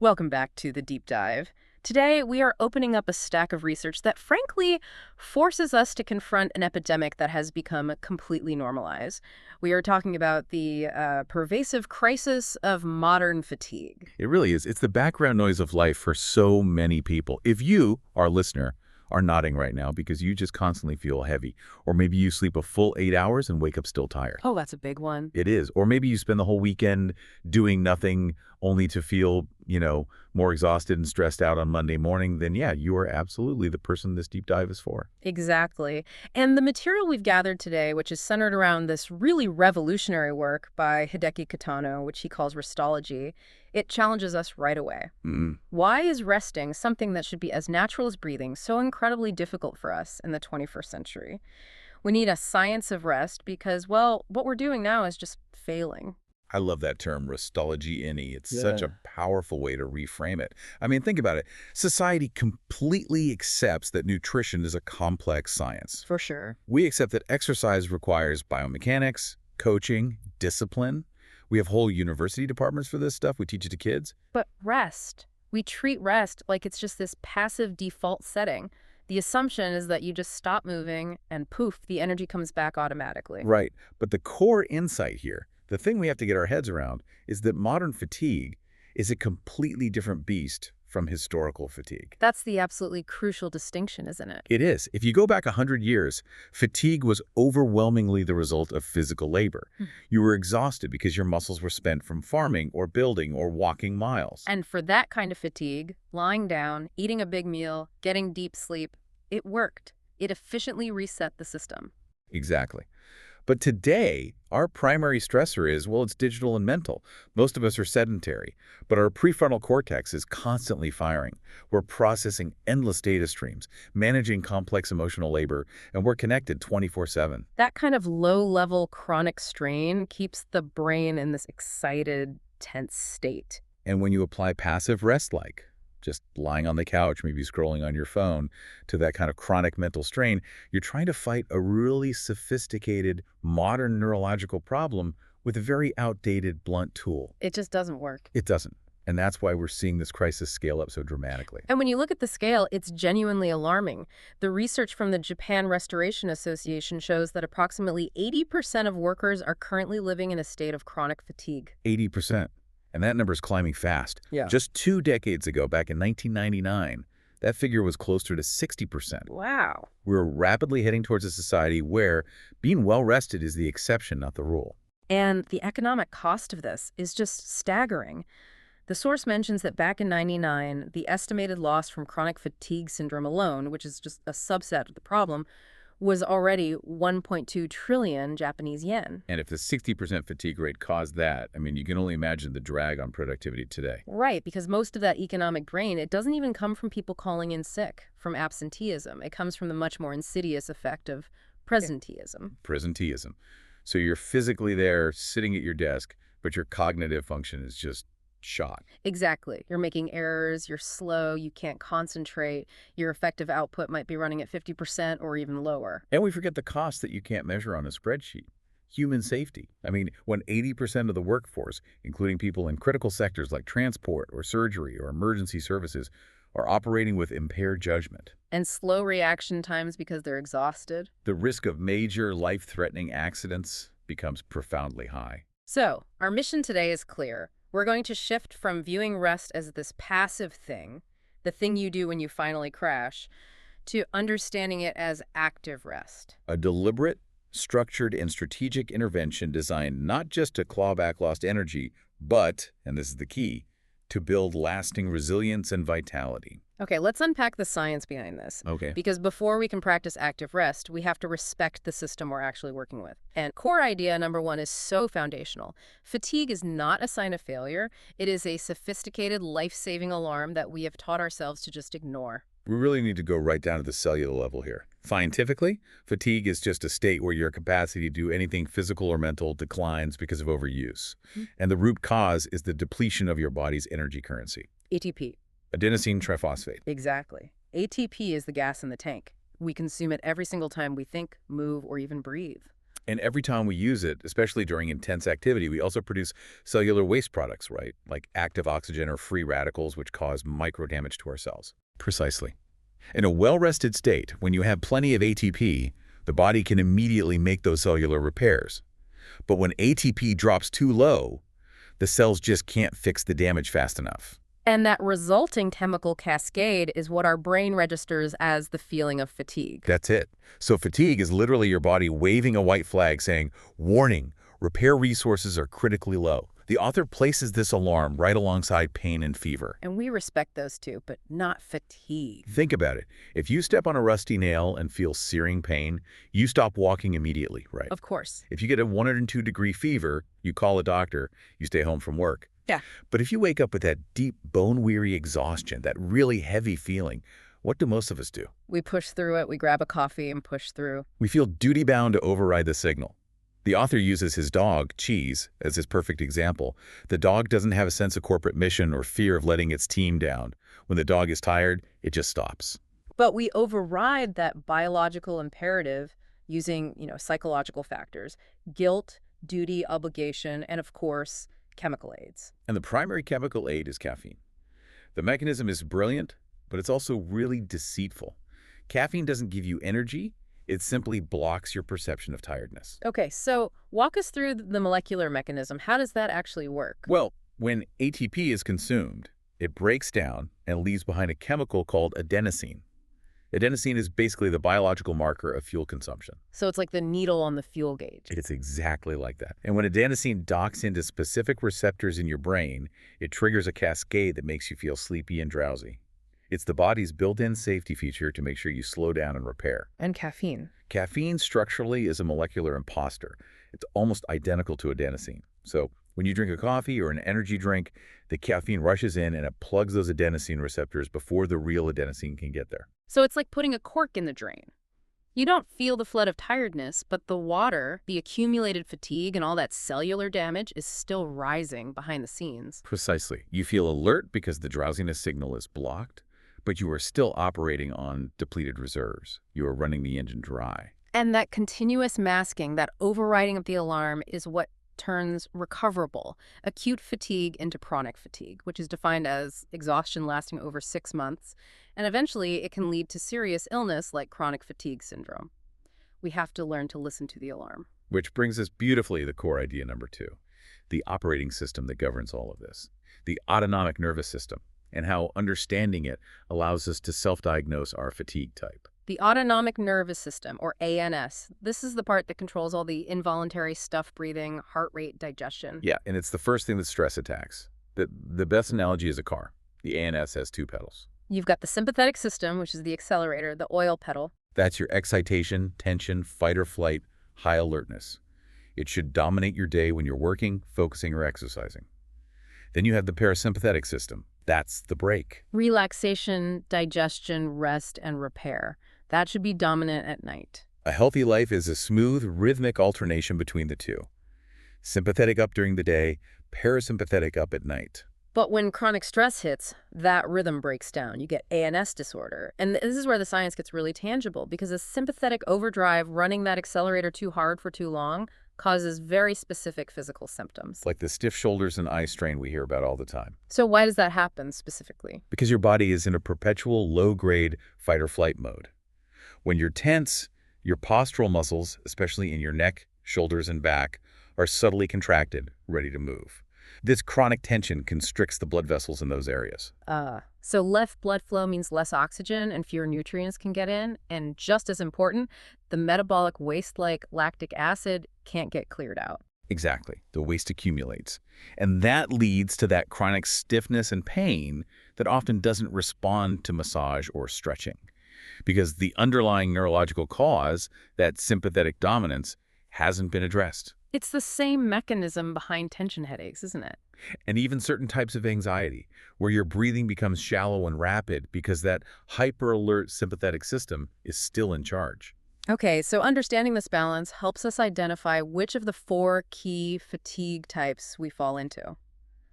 Welcome back to the deep dive. Today, we are opening up a stack of research that frankly forces us to confront an epidemic that has become completely normalized. We are talking about the pervasive crisis of modern fatigue. It really is. It's the background noise of life for so many people. If you, our listener, are nodding right now because you just constantly feel heavy, or maybe you sleep a full 8 hours and wake up still tired. Oh, that's a big one. It is. Or maybe you spend the whole weekend doing nothing only to feel, more exhausted and stressed out on Monday morning, then yeah, you are absolutely the person this deep dive is for. Exactly. And the material we've gathered today, which is centered around this really revolutionary work by Hideki Katano, which he calls restology, it challenges us right away. Mm. Why is resting, something that should be as natural as breathing, so incredibly difficult for us in the 21st century? We need a science of rest because, well, what we're doing now is just failing. I love that term, restology ini. It's such Yeah. a powerful way to reframe it. I mean, think about it. Society completely accepts that nutrition is a complex science. For sure. We accept that exercise requires biomechanics, coaching, discipline. We have whole university departments for this stuff. We teach it to kids. But rest, we treat rest like it's just this passive default setting. The assumption is that you just stop moving and poof, the energy comes back automatically. Right. But the core insight here, the thing we have to get our heads around, is that modern fatigue is a completely different beast from historical fatigue. That's the absolutely crucial distinction, isn't it? It is. If you go back 100 years, fatigue was overwhelmingly the result of physical labor. Hmm. You were exhausted because your muscles were spent from farming or building or walking miles. And for that kind of fatigue, lying down, eating a big meal, getting deep sleep, it worked. It efficiently reset the system. Exactly. But today, our primary stressor is, well, it's digital and mental. Most of us are sedentary, but our prefrontal cortex is constantly firing. We're processing endless data streams, managing complex emotional labor, and we're connected 24/7. That kind of low-level chronic strain keeps the brain in this excited, tense state. And when you apply passive rest like just lying on the couch, maybe scrolling on your phone, to that kind of chronic mental strain, you're trying to fight a really sophisticated, modern neurological problem with a very outdated, blunt tool. It just doesn't work. It doesn't. And that's why we're seeing this crisis scale up so dramatically. And when you look at the scale, it's genuinely alarming. The research from the Japan Restoration Association shows that approximately 80% of workers are currently living in a state of chronic fatigue. 80%. And that number is climbing fast. Yeah. Just 2 decades ago, back in 1999, that figure was closer to 60%. Wow. We're rapidly heading towards a society where being well-rested is the exception, not the rule. And the economic cost of this is just staggering. The source mentions that back in '99, the estimated loss from chronic fatigue syndrome alone, which is just a subset of the problem, was already 1.2 trillion Japanese yen. And if the 60% fatigue rate caused that, I mean, you can only imagine the drag on productivity today. Right, because most of that economic drain, it doesn't even come from people calling in sick, from absenteeism. It comes from the much more insidious effect of presenteeism. Presenteeism. So you're physically there, sitting at your desk, but your cognitive function is just shot. Exactly. You're making errors, you're slow, you can't concentrate, your effective output might be running at 50% or even lower. And we forget the cost that you can't measure on a spreadsheet. Human safety. I mean, when 80% of the workforce, including people in critical sectors like transport or surgery or emergency services, are operating with impaired judgment, And slow reaction times because they're exhausted. the risk of major life-threatening accidents becomes profoundly high. So, our mission today is clear. We're going to shift from viewing rest as this passive thing, the thing you do when you finally crash, to understanding it as active rest. A deliberate, structured, and strategic intervention designed not just to claw back lost energy, but, and this is the key, to build lasting resilience and vitality. Okay, let's unpack the science behind this. Okay. Because before we can practice active rest, we have to respect the system we're actually working with. And core idea number one is so foundational. Fatigue is not a sign of failure. It is a sophisticated, life-saving alarm that we have taught ourselves to just ignore. We really need to go right down to the cellular level here. Scientifically, fatigue is just a state where your capacity to do anything physical or mental declines because of overuse. And the root cause is the depletion of your body's energy currency, ATP. adenosine triphosphate. Exactly. ATP is the gas in the tank. We consume it every single time we think, move, or even breathe. And every time we use it, especially during intense activity, we also produce cellular waste products, right? Like active oxygen or free radicals, which cause micro damage to our cells. Precisely. In a well-rested state, when you have plenty of ATP, the body can immediately make those cellular repairs. But when ATP drops too low, the cells just can't fix the damage fast enough. And that resulting chemical cascade is what our brain registers as the feeling of fatigue. That's it. So fatigue is literally your body waving a white flag saying, warning, repair resources are critically low. The author places this alarm right alongside pain and fever. And we respect those two, but not fatigue. Think about it. If you step on a rusty nail and feel searing pain, you stop walking immediately, right? Of course. If you get a 102-degree fever, you call a doctor, you stay home from work. Yeah. But if you wake up with that deep, bone-weary exhaustion, that really heavy feeling, what do most of us do? We push through it, we grab a coffee and push through. We feel duty-bound to override the signal. The author uses his dog, Cheese, as his perfect example. The dog doesn't have a sense of corporate mission or fear of letting its team down. When the dog is tired, it just stops. But we override that biological imperative using, psychological factors, guilt, duty, obligation, and of course, chemical aids. And the primary chemical aid is caffeine. The mechanism is brilliant, but it's also really deceitful. Caffeine doesn't give you energy. It simply blocks your perception of tiredness. Okay, so walk us through the molecular mechanism. How does that actually work? Well, when ATP is consumed, it breaks down and leaves behind a chemical called adenosine. Adenosine is basically the biological marker of fuel consumption. So it's like the needle on the fuel gauge. It's exactly like that. And when adenosine docks into specific receptors in your brain, it triggers a cascade that makes you feel sleepy and drowsy. It's the body's built-in safety feature to make sure you slow down and repair. And caffeine. Caffeine structurally is a molecular imposter. It's almost identical to adenosine. So when you drink a coffee or an energy drink, the caffeine rushes in and it plugs those adenosine receptors before the real adenosine can get there. So it's like putting a cork in the drain. You don't feel the flood of tiredness, but the water, the accumulated fatigue, and all that cellular damage is still rising behind the scenes. Precisely. You feel alert because the drowsiness signal is blocked, but you are still operating on depleted reserves. You are running the engine dry. And that continuous masking, that overriding of the alarm, is what turns recoverable acute fatigue into chronic fatigue, which is defined as exhaustion lasting over 6 months, and eventually it can lead to serious illness like chronic fatigue syndrome. We have to learn to listen to the alarm. Which brings us beautifully to core idea number 2, the operating system that governs all of this, the autonomic nervous system, and how understanding it allows us to self-diagnose our fatigue type. The autonomic nervous system, or ANS, this is the part that controls all the involuntary stuff breathing, heart rate, digestion. Yeah, and it's the first thing that stress attacks. The best analogy is a car. The ANS has 2 pedals. You've got the sympathetic system, which is the accelerator, the oil pedal. That's your excitation, tension, fight or flight, high alertness. It should dominate your day when you're working, focusing, or exercising. Then you have the parasympathetic system. That's the brake. Relaxation, digestion, rest, and repair. That should be dominant at night. A healthy life is a smooth, rhythmic alternation between the two. Sympathetic up during the day, parasympathetic up at night. But when chronic stress hits, that rhythm breaks down. You get ANS disorder. And this is where the science gets really tangible, because a sympathetic overdrive running that accelerator too hard for too long causes very specific physical symptoms. Like the stiff shoulders and eye strain we hear about all the time. So why does that happen specifically? Because your body is in a perpetual low-grade fight or flight mode. When you're tense, your postural muscles, especially in your neck, shoulders, and back, are subtly contracted, ready to move. This chronic tension constricts the blood vessels in those areas. So less blood flow means less oxygen and fewer nutrients can get in. And just as important, the metabolic waste like lactic acid can't get cleared out. Exactly. The waste accumulates. And that leads to that chronic stiffness and pain that often doesn't respond to massage or stretching. Because the underlying neurological cause, that sympathetic dominance, hasn't been addressed. It's the same mechanism behind tension headaches, isn't it? And even certain types of anxiety, where your breathing becomes shallow and rapid because that hyper-alert sympathetic system is still in charge. Okay, so understanding this balance helps us identify which of the 4 key fatigue types we fall into.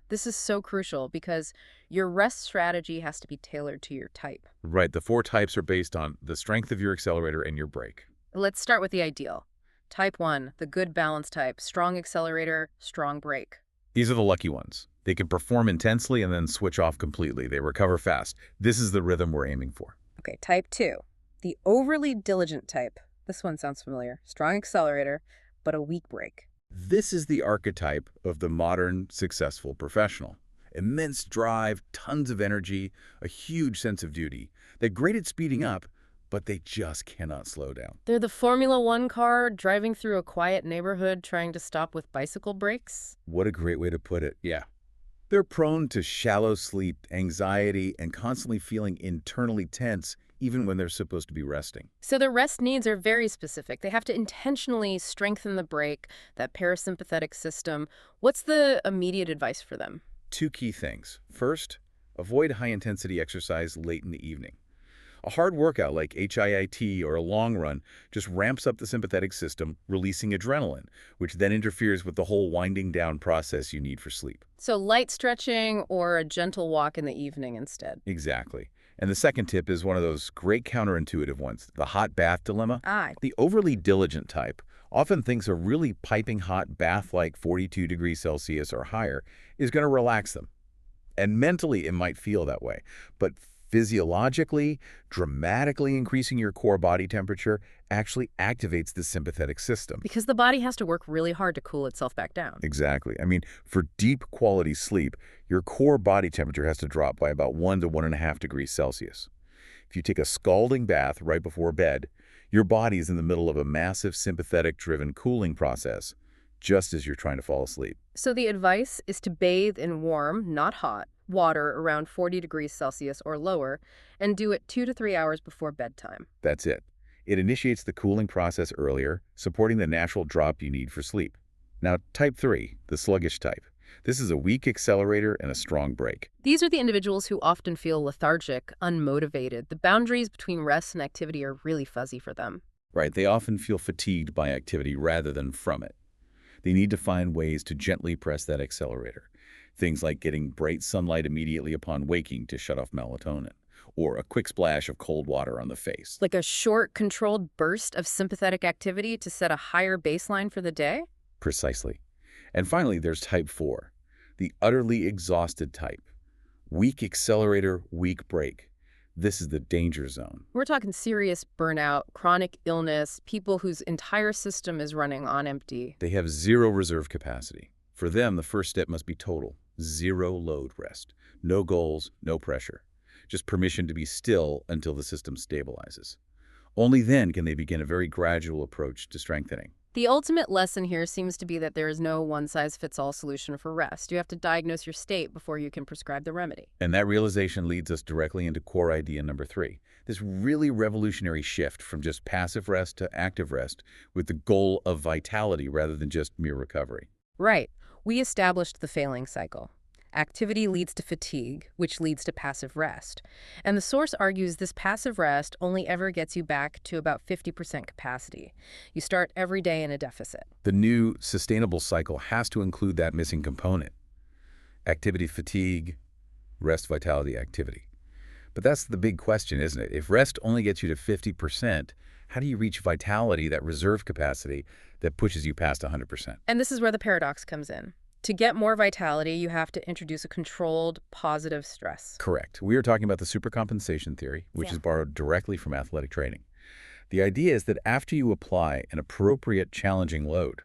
This is so crucial because your rest strategy has to be tailored to your type. Right, the 4 types are based on the strength of your accelerator and your brake. Let's start with the ideal. Type 1, the good balance type, strong accelerator, strong brake. These are the lucky ones. They can perform intensely and then switch off completely. They recover fast. This is the rhythm we're aiming for. Okay, type 2, the overly diligent type. This one sounds familiar. Strong accelerator, but a weak brake. This is the archetype of the modern, successful professional. Immense drive, tons of energy, a huge sense of duty. They're great at speeding up, but they just cannot slow down. They're the Formula One car driving through a quiet neighborhood trying to stop with bicycle brakes. What a great way to put it. Yeah. They're prone to shallow sleep, anxiety, and constantly feeling internally tense, even when they're supposed to be resting. So their rest needs are very specific. They have to intentionally strengthen the brake, that parasympathetic system. What's the immediate advice for them? Two key things. First, avoid high-intensity exercise late in the evening. A hard workout like HIIT or a long run just ramps up the sympathetic system, releasing adrenaline, which then interferes with the whole winding down process you need for sleep. So light stretching or a gentle walk in the evening instead. Exactly. And the second tip is one of those great counterintuitive ones, the hot bath dilemma. Ah, The overly diligent type often thinks a really piping hot bath like 42 degrees Celsius or higher is going to relax them. And mentally, it might feel that way. But physiologically, dramatically increasing your core body temperature actually activates the sympathetic system. because the body has to work really hard to cool itself back down. Exactly. I mean, for deep quality sleep, your core body temperature has to drop by about 1 to 1.5 degrees Celsius. If you take a scalding bath right before bed, your body is in the middle of a massive sympathetic-driven cooling process, just as you're trying to fall asleep. So the advice is to bathe in warm, not hot, water around 40 degrees Celsius or lower, and do it 2 to 3 hours before bedtime. That's it. It initiates the cooling process earlier, supporting the natural drop you need for sleep. Now, type 3, the sluggish type. This is a weak accelerator and a strong brake. These are the individuals who often feel lethargic, unmotivated. The boundaries between rest and activity are really fuzzy for them. Right, they often feel fatigued by activity rather than from it. They need to find ways to gently press that accelerator. Things like getting bright sunlight immediately upon waking to shut off melatonin, or a quick splash of cold water on the face. Like a short, controlled burst of sympathetic activity to set a higher baseline for the day? Precisely. And finally, there's type 4, the utterly exhausted type. Weak accelerator, weak brake. This is the danger zone. We're talking serious burnout, chronic illness, people whose entire system is running on empty. They have zero reserve capacity. For them, the first step must be total, zero load rest. No goals, no pressure. Just permission to be still until the system stabilizes. Only then can they begin a very gradual approach to strengthening. The ultimate lesson here seems to be that there is no one-size-fits-all solution for rest. You have to diagnose your state before you can prescribe the remedy. And that realization leads us directly into core idea number 3. This really revolutionary shift from just passive rest to active rest with the goal of vitality rather than just mere recovery. Right. We established the failing cycle. Activity leads to fatigue, which leads to passive rest. And the source argues this passive rest only ever gets you back to about 50% capacity. You start every day in a deficit. The new sustainable cycle has to include that missing component. Activity fatigue, rest vitality activity. But that's the big question, isn't it? If rest only gets you to 50%, how do you reach vitality, that reserve capacity that pushes you past 100%? And this is where the paradox comes in. To get more vitality, you have to introduce a controlled, positive stress. Correct. We are talking about the supercompensation theory, which is borrowed directly from athletic training. The idea is that after you apply an appropriate challenging load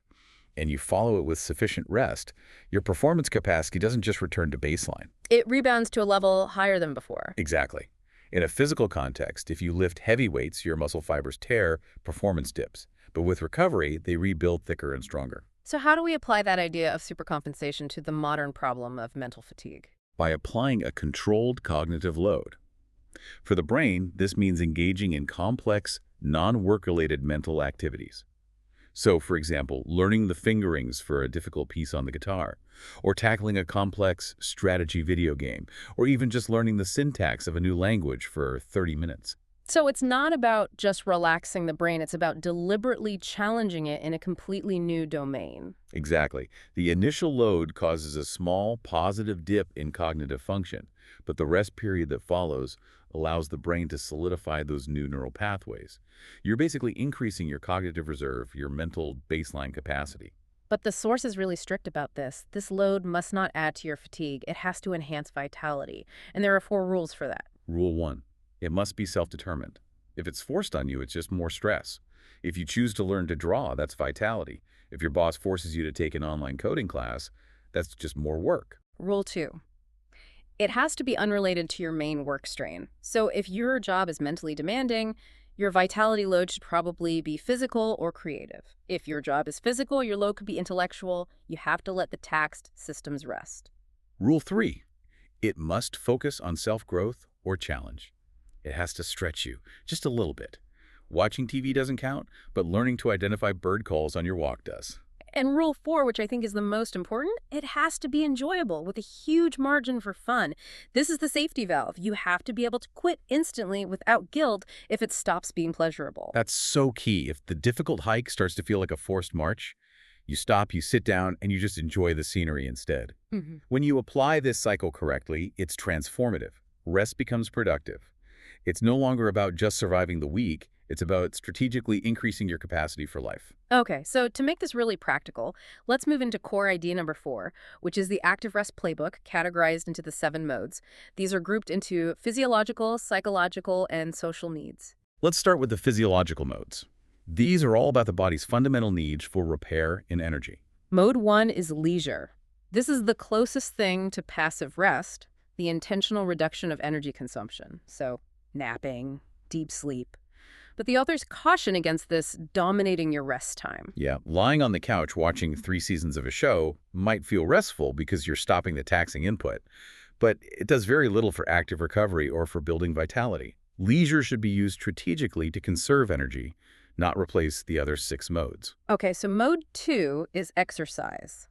and you follow it with sufficient rest, your performance capacity doesn't just return to baseline. It rebounds to a level higher than before. Exactly. In a physical context, if you lift heavy weights, your muscle fibers tear, performance dips. But with recovery, they rebuild thicker and stronger. So how do we apply that idea of supercompensation to the modern problem of mental fatigue? By applying a controlled cognitive load. For the brain, this means engaging in complex, non-work-related mental activities. So, for example, learning the fingerings for a difficult piece on the guitar, or tackling a complex strategy video game, or even just learning the syntax of a new language for 30 minutes. So it's not about just relaxing the brain, it's about deliberately challenging it in a completely new domain. Exactly. The initial load causes a small, positive dip in cognitive function, but the rest period that follows allows the brain to solidify those new neural pathways. You're basically increasing your cognitive reserve, your mental baseline capacity. But the source is really strict about this. This load must not add to your fatigue. It has to enhance vitality. And there are 4 rules for that. Rule 1. It must be self-determined. If it's forced on you, it's just more stress. If you choose to learn to draw, that's vitality. If your boss forces you to take an online coding class, that's just more work. Rule 2. It has to be unrelated to your main work strain. So if your job is mentally demanding, your vitality load should probably be physical or creative. If your job is physical, your load could be intellectual. You have to let the taxed systems rest. Rule 3. It must focus on self-growth or challenge. It has to stretch you, just a little bit. Watching TV doesn't count, but learning to identify bird calls on your walk does. And rule 4, which I think is the most important, it has to be enjoyable with a huge margin for fun. This is the safety valve. You have to be able to quit instantly without guilt if it stops being pleasurable. That's so key. If the difficult hike starts to feel like a forced march, you stop, you sit down, and you just enjoy the scenery instead. When you apply this cycle correctly, it's transformative. Rest becomes productive. It's no longer about just surviving the week. It's about strategically increasing your capacity for life. Okay, so to make this really practical, let's move into core idea number 4, which is the active rest playbook categorized into the 7 modes. These are grouped into physiological, psychological, and social needs. Let's start with the physiological modes. These are all about the body's fundamental needs for repair and energy. Mode 1 is leisure. This is the closest thing to passive rest, the intentional reduction of energy consumption. So napping, deep sleep. But the authors caution against this dominating your rest time. Yeah, lying on the couch watching 3 seasons of a show might feel restful because you're stopping the taxing input, but it does very little for active recovery or for building vitality. Leisure should be used strategically to conserve energy, not replace the other 6 modes. Okay, so mode 2 is exercise.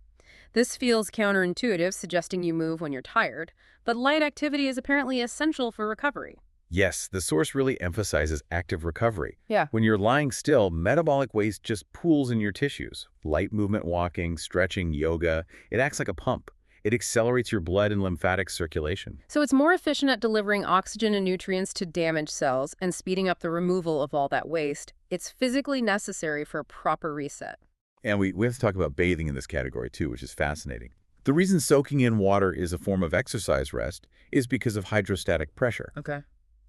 This feels counterintuitive, suggesting you move when you're tired, but light activity is apparently essential for recovery. Yes, the source really emphasizes active recovery. Yeah. When you're lying still, metabolic waste just pools in your tissues. Light movement walking, stretching, yoga, it acts like a pump. It accelerates your blood and lymphatic circulation. So it's more efficient at delivering oxygen and nutrients to damaged cells and speeding up the removal of all that waste. It's physically necessary for a proper reset. And we have to talk about bathing in this category too, which is fascinating. The reason soaking in water is a form of exercise rest is because of hydrostatic pressure. Okay.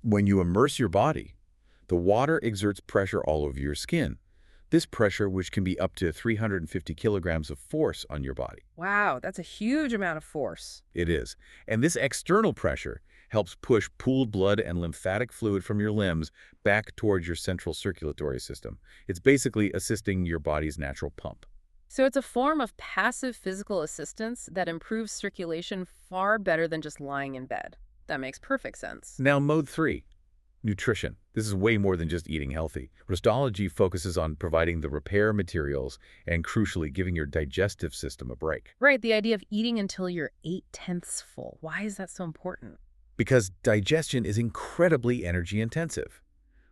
When you immerse your body, the water exerts pressure all over your skin. This pressure, which can be up to 350 kilograms of force on your body. Wow, that's a huge amount of force. It is. And this external pressure helps push pooled blood and lymphatic fluid from your limbs back towards your central circulatory system. It's basically assisting your body's natural pump. So it's a form of passive physical assistance that improves circulation far better than just lying in bed. That makes perfect sense. Now, mode 3, nutrition. This is way more than just eating healthy. Restology focuses on providing the repair materials and, crucially, giving your digestive system a break. Right, the idea of eating until you're 8/10 full. Why is that so important? Because digestion is incredibly energy intensive.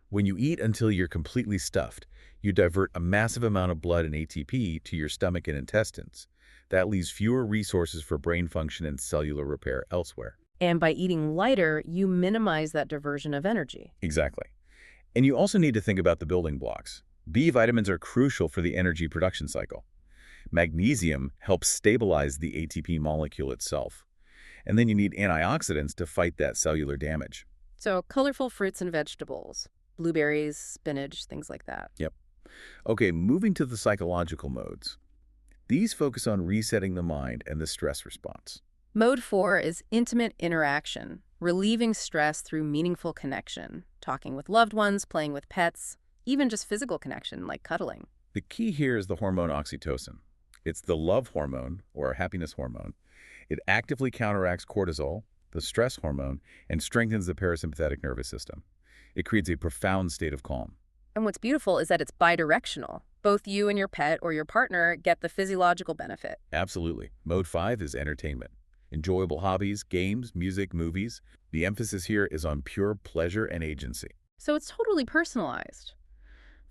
When you eat until you're completely stuffed, you divert a massive amount of blood and ATP to your stomach and intestines. That leaves fewer resources for brain function and cellular repair elsewhere. And by eating lighter, you minimize that diversion of energy. Exactly. And you also need to think about the building blocks. B vitamins are crucial for the energy production cycle. Magnesium helps stabilize the ATP molecule itself. And then you need antioxidants to fight that cellular damage. So colorful fruits and vegetables, blueberries, spinach, things like that. Yep. Okay, moving to the psychological modes. These focus on resetting the mind and the stress response. Mode 4 is intimate interaction, relieving stress through meaningful connection, talking with loved ones, playing with pets, even just physical connection like cuddling. The key here is the hormone oxytocin. It's the love hormone, or happiness hormone. It actively counteracts cortisol, the stress hormone, and strengthens the parasympathetic nervous system. It creates a profound state of calm. And what's beautiful is that it's bidirectional. Both you and your pet or your partner get the physiological benefit. Absolutely. Mode 5 is entertainment. Enjoyable hobbies, games, music, movies. The emphasis here is on pure pleasure and agency. So it's totally personalized.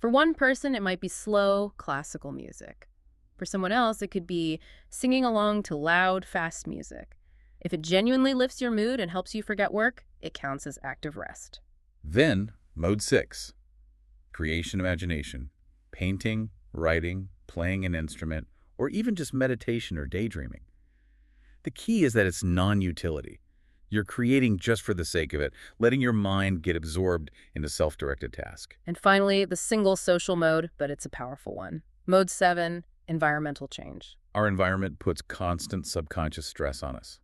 For one person, it might be slow, classical music. For someone else, it could be singing along to loud, fast music. If it genuinely lifts your mood and helps you forget work, it counts as active rest. Then, mode 6, creation imagination, painting, writing, playing an instrument, or even just meditation or daydreaming. The key is that it's non-utility. You're creating just for the sake of it, letting your mind get absorbed in a self-directed task. And finally, the single social mode, but it's a powerful one. Mode 7, environmental change. Our environment puts constant subconscious stress on us.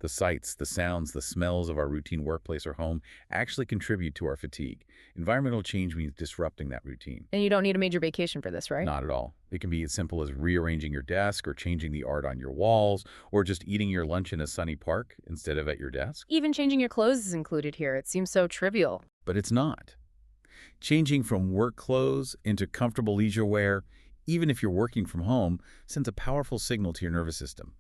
The sights, the sounds, the smells of our routine workplace or home actually contribute to our fatigue. Environmental change means disrupting that routine. And you don't need a major vacation for this, right? Not at all. It can be as simple as rearranging your desk or changing the art on your walls or just eating your lunch in a sunny park instead of at your desk. Even changing your clothes is included here. It seems so trivial. But it's not. Changing from work clothes into comfortable leisure wear, even if you're working from home, sends a powerful signal to your nervous system.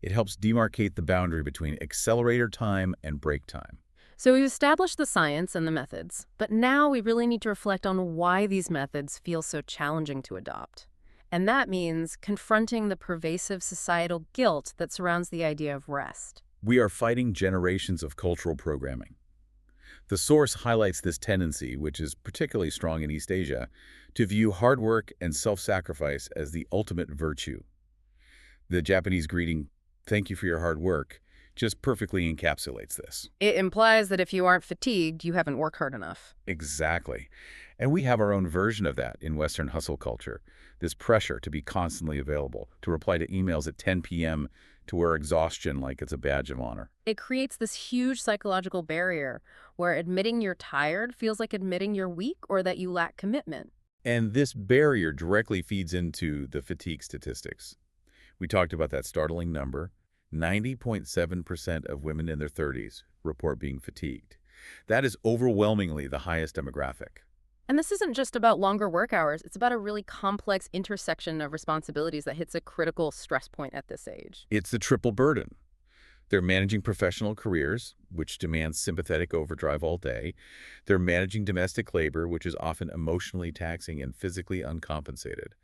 It helps demarcate the boundary between accelerator time and break time. So we've established the science and the methods, but now we really need to reflect on why these methods feel so challenging to adopt. And that means confronting the pervasive societal guilt that surrounds the idea of rest. We are fighting generations of cultural programming. The source highlights this tendency, which is particularly strong in East Asia, to view hard work and self-sacrifice as the ultimate virtue. The Japanese greeting, "Thank you for your hard work," just perfectly encapsulates this. It implies that if you aren't fatigued, you haven't worked hard enough. Exactly. And we have our own version of that in Western hustle culture. This pressure to be constantly available, to reply to emails at 10 p.m., to wear exhaustion like it's a badge of honor. It creates this huge psychological barrier where admitting you're tired feels like admitting you're weak or that you lack commitment. And this barrier directly feeds into the fatigue statistics. We talked about that startling number. 90.7% of women in their 30s report being fatigued. That is overwhelmingly the highest demographic. And this isn't just about longer work hours. It's about a really complex intersection of responsibilities that hits a critical stress point at this age. It's the triple burden. They're managing professional careers, which demands sympathetic overdrive all day. They're managing domestic labor, which is often emotionally taxing and physically uncompensated.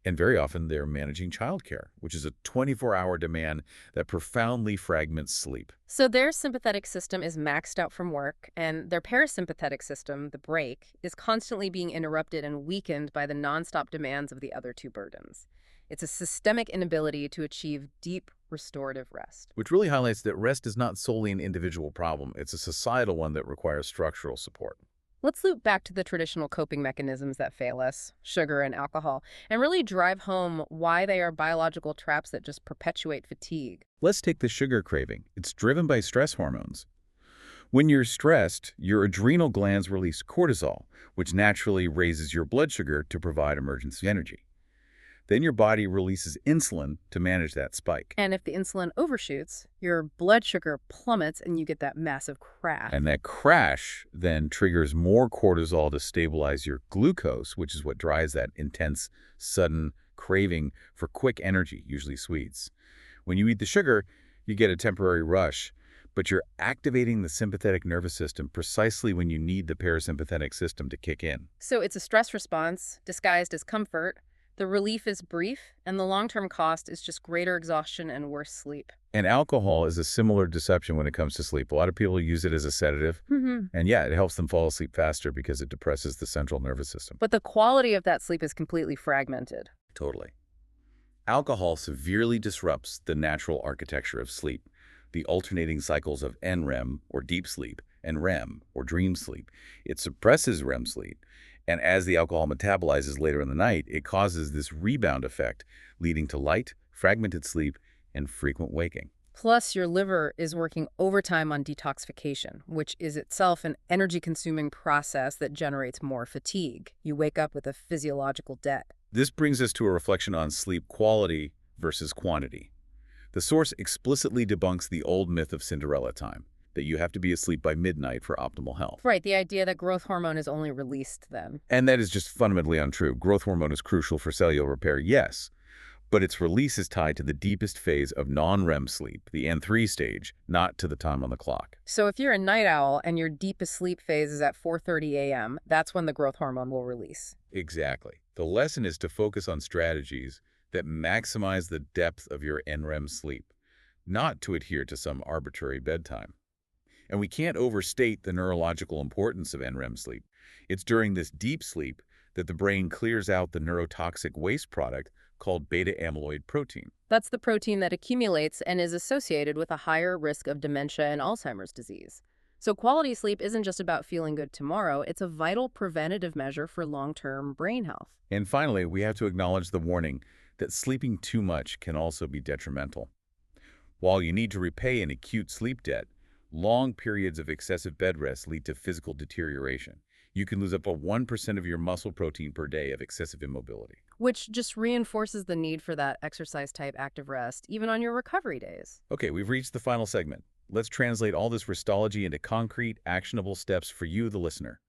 And very often they're managing childcare, which is a 24-hour demand that profoundly fragments sleep. So their sympathetic system is maxed out from work, and their parasympathetic system, the break, is constantly being interrupted and weakened by the nonstop demands of the other two burdens. It's a systemic inability to achieve deep restorative rest. Which really highlights that rest is not solely an individual problem. It's a societal one that requires structural support. Let's loop back to the traditional coping mechanisms that fail us, sugar and alcohol, and really drive home why they are biological traps that just perpetuate fatigue. Let's take the sugar craving. It's driven by stress hormones. When you're stressed, your adrenal glands release cortisol, which naturally raises your blood sugar to provide emergency energy. Then your body releases insulin to manage that spike. And if the insulin overshoots, your blood sugar plummets and you get that massive crash. And that crash then triggers more cortisol to stabilize your glucose, which is what drives that intense, sudden craving for quick energy, usually sweets. When you eat the sugar, you get a temporary rush, but you're activating the sympathetic nervous system precisely when you need the parasympathetic system to kick in. So it's a stress response disguised as comfort. The relief is brief, and the long-term cost is just greater exhaustion and worse sleep. And alcohol is a similar deception when it comes to sleep. A lot of people use it as a sedative, and yeah, it helps them fall asleep faster because it depresses the central nervous system. But the quality of that sleep is completely fragmented. Totally. Alcohol severely disrupts the natural architecture of sleep, the alternating cycles of NREM, or deep sleep, and REM, or dream sleep. It suppresses REM sleep. And as the alcohol metabolizes later in the night, it causes this rebound effect, leading to light, fragmented sleep, and frequent waking. Plus, your liver is working overtime on detoxification, which is itself an energy-consuming process that generates more fatigue. You wake up with a physiological debt. This brings us to a reflection on sleep quality versus quantity. The source explicitly debunks the old myth of Cinderella time, that you have to be asleep by midnight for optimal health. Right, the idea that growth hormone is only released then. And that is just fundamentally untrue. Growth hormone is crucial for cellular repair, yes, but its release is tied to the deepest phase of non-REM sleep, the N3 stage, not to the time on the clock. So if you're a night owl and your deepest sleep phase is at 4:30 a.m., that's when the growth hormone will release. Exactly. The lesson is to focus on strategies that maximize the depth of your NREM sleep, not to adhere to some arbitrary bedtime. And we can't overstate the neurological importance of NREM sleep. It's during this deep sleep that the brain clears out the neurotoxic waste product called beta-amyloid protein. That's the protein that accumulates and is associated with a higher risk of dementia and Alzheimer's disease. So quality sleep isn't just about feeling good tomorrow, it's a vital preventative measure for long-term brain health. And finally, we have to acknowledge the warning that sleeping too much can also be detrimental. While you need to repay an acute sleep debt, long periods of excessive bed rest lead to physical deterioration. You can lose up to 1% of your muscle protein per day of excessive immobility. Which just reinforces the need for that exercise-type active rest, even on your recovery days. Okay, we've reached the final segment. Let's translate all this restology into concrete, actionable steps for you, the listener.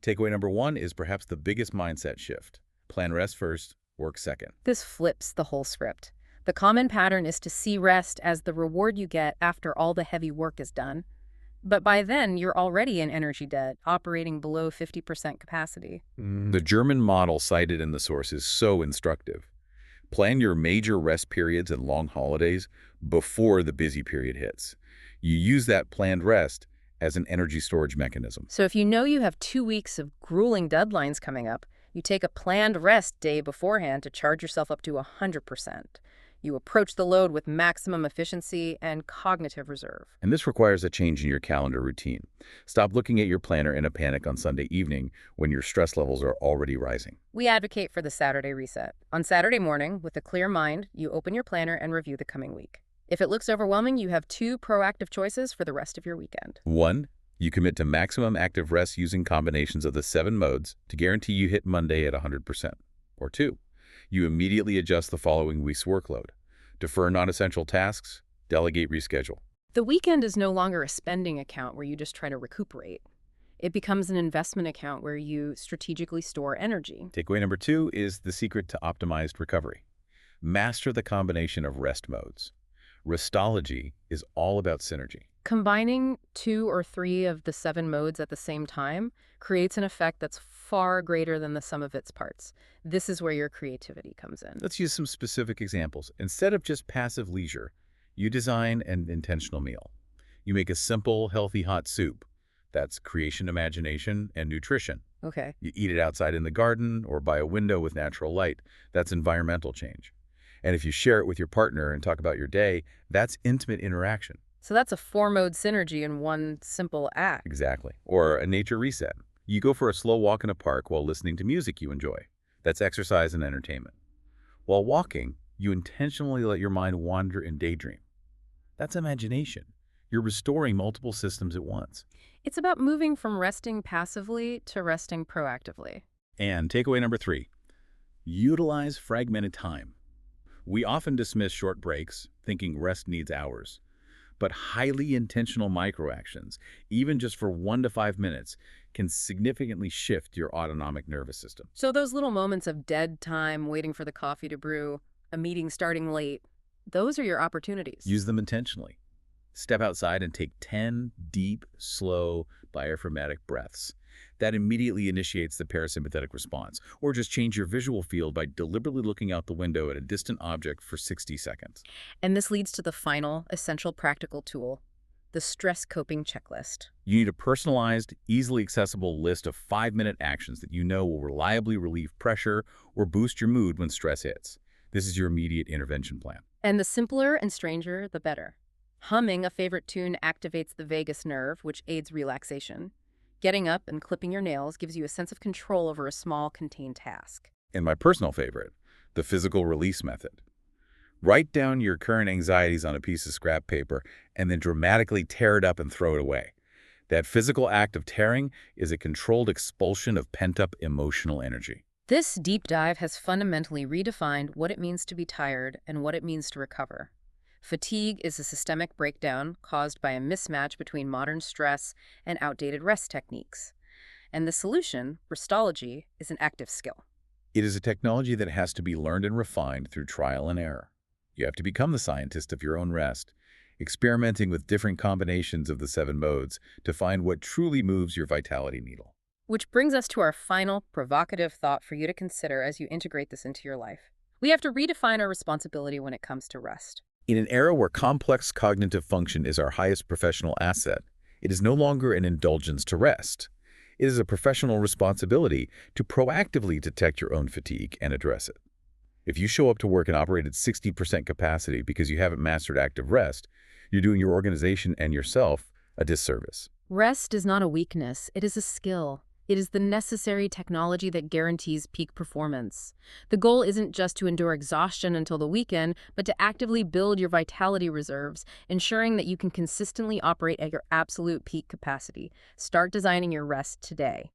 Takeaway number 1 is perhaps the biggest mindset shift. Plan rest first, work second. This flips the whole script. The common pattern is to see rest as the reward you get after all the heavy work is done. But by then, you're already in energy debt, operating below 50% capacity. The German model cited in the source is so instructive. Plan your major rest periods and long holidays before the busy period hits. You use that planned rest as an energy storage mechanism. So if you know you have 2 weeks of grueling deadlines coming up, you take a planned rest day beforehand to charge yourself up to 100%. You approach the load with maximum efficiency and cognitive reserve. And this requires a change in your calendar routine. Stop looking at your planner in a panic on Sunday evening when your stress levels are already rising. We advocate for the Saturday reset. On Saturday morning, with a clear mind, you open your planner and review the coming week. If it looks overwhelming, you have 2 proactive choices for the rest of your weekend. 1, you commit to maximum active rest using combinations of the 7 modes to guarantee you hit Monday at 100%. Or 2, you immediately adjust the following week's workload. Defer non-essential tasks, delegate, reschedule. The weekend is no longer a spending account where you just try to recuperate. It becomes an investment account where you strategically store energy. Takeaway number 2 is the secret to optimized recovery. Master the combination of rest modes. Restology is all about synergy. Combining 2 or 3 of the 7 modes at the same time creates an effect that's far greater than the sum of its parts. This is where your creativity comes in. Let's use some specific examples. Instead of just passive leisure, you design an intentional meal. You make a simple, healthy hot soup. That's creation, imagination, and nutrition. Okay. You eat it outside in the garden or by a window with natural light. That's environmental change. And if you share it with your partner and talk about your day, that's intimate interaction. So that's a 4-mode synergy in one simple act. Exactly. Or a nature reset. You go for a slow walk in a park while listening to music you enjoy. That's exercise and entertainment. While walking, you intentionally let your mind wander and daydream. That's imagination. You're restoring multiple systems at once. It's about moving from resting passively to resting proactively. And takeaway number 3, utilize fragmented time. We often dismiss short breaks, thinking rest needs hours. But highly intentional microactions, even just for 1 to 5 minutes, can significantly shift your autonomic nervous system. So those little moments of dead time, waiting for the coffee to brew, a meeting starting late, those are your opportunities. Use them intentionally. Step outside and take 10 deep, slow, diaphragmatic breaths. That immediately initiates the parasympathetic response. Or just change your visual field by deliberately looking out the window at a distant object for 60 seconds. And this leads to the final, essential practical tool, the stress coping checklist. You need a personalized, easily accessible list of 5-minute actions that you know will reliably relieve pressure or boost your mood when stress hits. This is your immediate intervention plan. And the simpler and stranger, the better. Humming a favorite tune activates the vagus nerve, which aids relaxation. Getting up and clipping your nails gives you a sense of control over a small, contained task. And my personal favorite, the physical release method. Write down your current anxieties on a piece of scrap paper and then dramatically tear it up and throw it away. That physical act of tearing is a controlled expulsion of pent-up emotional energy. This deep dive has fundamentally redefined what it means to be tired and what it means to recover. Fatigue is a systemic breakdown caused by a mismatch between modern stress and outdated rest techniques. And the solution, restology, is an active skill. It is a technology that has to be learned and refined through trial and error. You have to become the scientist of your own rest, experimenting with different combinations of the 7 modes to find what truly moves your vitality needle. Which brings us to our final, provocative thought for you to consider as you integrate this into your life. We have to redefine our responsibility when it comes to rest. In an era where complex cognitive function is our highest professional asset, it is no longer an indulgence to rest. It is a professional responsibility to proactively detect your own fatigue and address it. If you show up to work and operate at 60% capacity because you haven't mastered active rest, you're doing your organization and yourself a disservice. Rest is not a weakness, it is a skill. It is the necessary technology that guarantees peak performance. The goal isn't just to endure exhaustion until the weekend, but to actively build your vitality reserves, ensuring that you can consistently operate at your absolute peak capacity. Start designing your rest today.